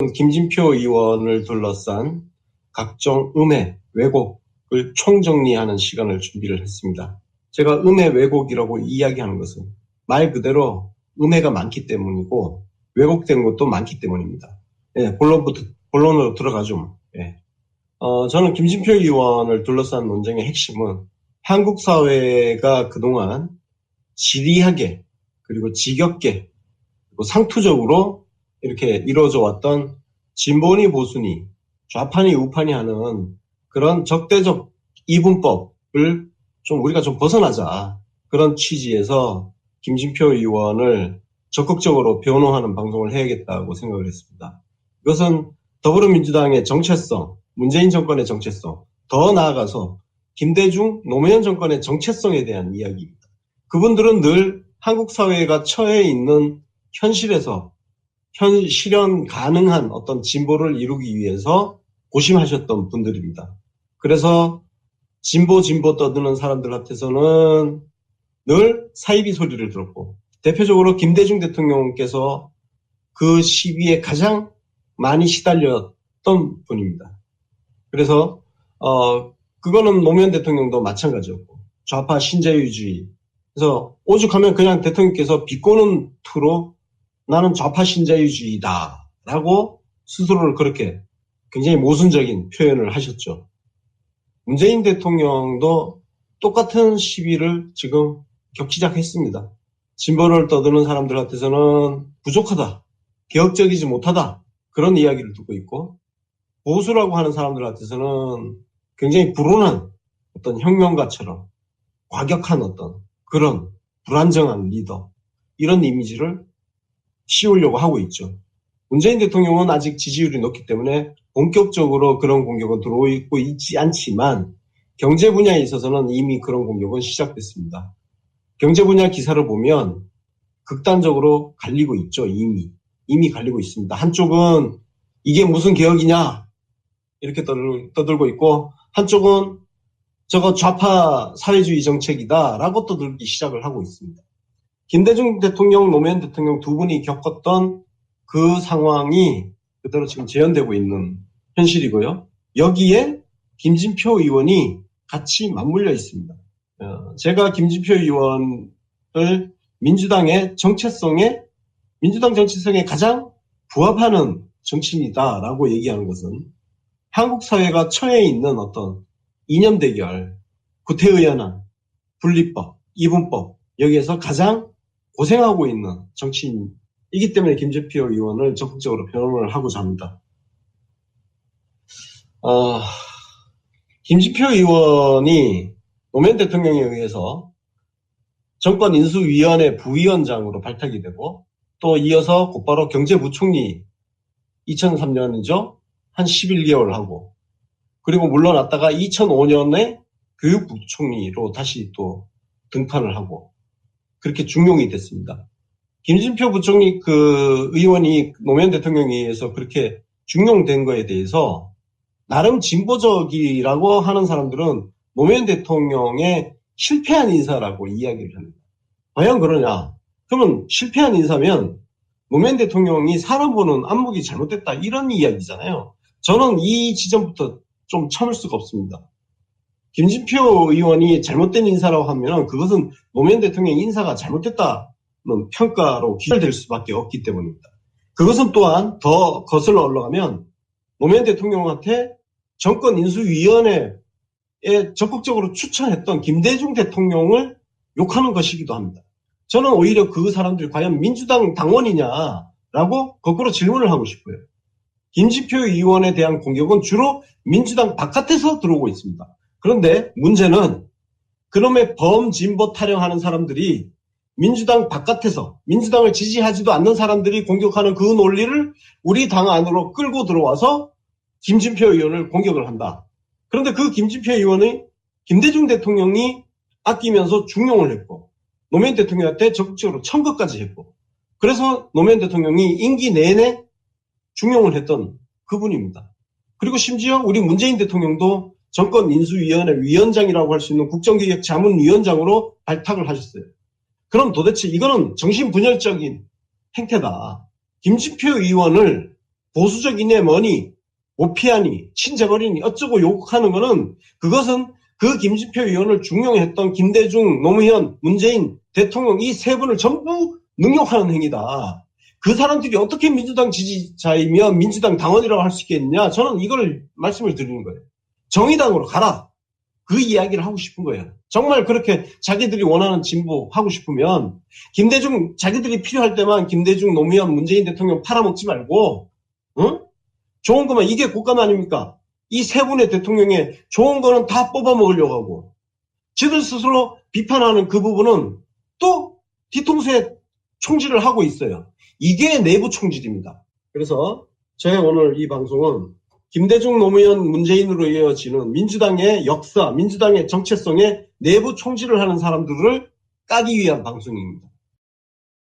김진표 의원을 둘러싼 각종 음해, 왜곡을 총정리하는 시간을 준비를 했습니다. 제가 음해, 왜곡이라고 이야기하는 것은 말 그대로 음해가 많기 때문이고 왜곡된 것도 많기 때문입니다. 예, 본론으로 들어가죠. 예. 저는 김진표 의원을 둘러싼 논쟁의 핵심은 한국 사회가 그동안 지리하게 그리고 지겹게 그리고 상투적으로 이렇게 이루어져 왔던 진보니 보수니 좌판이 우판이 하는 그런 적대적 이분법을 우리가 좀 벗어나자, 그런 취지에서 김진표 의원을 적극적으로 변호하는 방송을 해야겠다고 생각을 했습니다. 이것은 더불어민주당의 정체성, 문재인 정권의 정체성, 더 나아가서 김대중, 노무현 정권의 정체성에 대한 이야기입니다. 그분들은 늘 한국 사회가 처해 있는 현실에서 실현 가능한 어떤 진보를 이루기 위해서 고심하셨던 분들입니다. 그래서 진보 떠드는 사람들한테서는 늘 사이비 소리를 들었고, 대표적으로 김대중 대통령께서 그 시비에 가장 많이 시달렸던 분입니다. 그래서 그거는 노무현 대통령도 마찬가지였고, 좌파 신자유주의. 그래서 오죽하면 그냥 대통령께서 비꼬는 투로 나는 좌파 신자유주의다 라고 스스로를 그렇게 굉장히 모순적인 표현을 하셨죠. 문재인 대통령도 똑같은 시비를 지금 격시작했습니다. 진보를 떠드는 사람들한테서는 부족하다, 개혁적이지 못하다, 그런 이야기를 듣고 있고, 보수라고 하는 사람들한테서는 굉장히 불온한 어떤 혁명가처럼 과격한 어떤 그런 불안정한 리더, 이런 이미지를 씌우려고 하고 있죠. 문재인 대통령은 아직 지지율이 높기 때문에 본격적으로 그런 공격은 들어오고 있지 않지만, 경제 분야에 있어서는 이미 그런 공격은 시작됐습니다. 경제 분야 기사를 보면 극단적으로 갈리고 있죠. 이미 갈리고 있습니다. 한쪽은 이게 무슨 개혁이냐 이렇게 떠들고 있고, 한쪽은 저거 좌파 사회주의 정책이다 라고 떠들기 시작을 하고 있습니다. 김대중 대통령, 노무현 대통령 두 분이 겪었던 그 상황이 그대로 지금 재현되고 있는 현실이고요. 여기에 김진표 의원이 같이 맞물려 있습니다. 제가 김진표 의원을 민주당 정체성에 가장 부합하는 정치인이다라고 얘기하는 것은 한국 사회가 처해 있는 어떤 이념 대결, 구태의연한, 분리법, 이분법, 여기에서 가장 고생하고 있는 정치인이기 때문에 김진표 의원을 적극적으로 변호를 하고자 합니다. 김진표 의원이 노무현 대통령에 의해서 정권 인수위원회 부위원장으로 발탁이 되고, 또 이어서 곧바로 경제부총리 2003년이죠. 한 11개월 하고, 그리고 물러났다가 2005년에 교육부총리로 다시 또 등판을 하고 그렇게 중용이 됐습니다. 김진표 부총리 의원이 노무현 대통령에 의해서 그렇게 중용된 거에 대해서 나름 진보적이라고 하는 사람들은 노무현 대통령의 실패한 인사라고 이야기를 합니다. 과연 그러냐? 그러면 실패한 인사면 노무현 대통령이 사람 보는 안목이 잘못됐다, 이런 이야기잖아요. 저는 이 지점부터 좀 참을 수가 없습니다. 김진표 의원이 잘못된 인사라고 하면 그것은 노무현 대통령 인사가 잘못됐다는 평가로 귀결될 수밖에 없기 때문입니다. 그것은 또한 더 거슬러 올라가면 노무현 대통령한테 정권 인수위원회에 적극적으로 추천했던 김대중 대통령을 욕하는 것이기도 합니다. 저는 오히려 그 사람들이 과연 민주당 당원이냐라고 거꾸로 질문을 하고 싶어요. 김진표 의원에 대한 공격은 주로 민주당 바깥에서 들어오고 있습니다. 그런데 문제는 그놈의 범진보 타령하는 사람들이 민주당 바깥에서, 민주당을 지지하지도 않는 사람들이 공격하는 그 논리를 우리 당 안으로 끌고 들어와서 김진표 의원을 공격을 한다. 그런데 그 김진표 의원이 김대중 대통령이 아끼면서 중용을 했고, 노무현 대통령한테 적극적으로 청구까지 했고, 그래서 노무현 대통령이 임기 내내 중용을 했던 그분입니다. 그리고 심지어 우리 문재인 대통령도 정권 인수위원회 위원장이라고 할 수 있는 국정기획 자문위원장으로 발탁을 하셨어요. 그럼 도대체 이거는 정신분열적인 행태다. 김진표 의원을 보수적이네 뭐니 오피하니 친재벌이니 어쩌고 욕하는 거는 그것은 그 김진표 의원을 중용했던 김대중, 노무현, 문재인 대통령 이 세 분을 전부 능욕하는 행위다. 그 사람들이 어떻게 민주당 지지자이며 민주당 당원이라고 할 수 있겠느냐. 저는 이걸 말씀을 드리는 거예요. 정의당으로 가라. 그 이야기를 하고 싶은 거예요. 정말 그렇게 자기들이 원하는 진보 하고 싶으면 김대중 자기들이 필요할 때만 김대중, 노무현, 문재인 대통령 팔아먹지 말고 응? 좋은 거만 이게 국감 아닙니까? 이 세 분의 대통령의 좋은 거는 다 뽑아먹으려고 하고 지들 스스로 비판하는 그 부분은 또 뒤통수에 총질을 하고 있어요. 이게 내부 총질입니다. 그래서 제가 오늘 이 방송은 김대중, 노무현, 문재인으로 이어지는 민주당의 역사, 민주당의 정체성에 내부 총질을 하는 사람들을 까기 위한 방송입니다.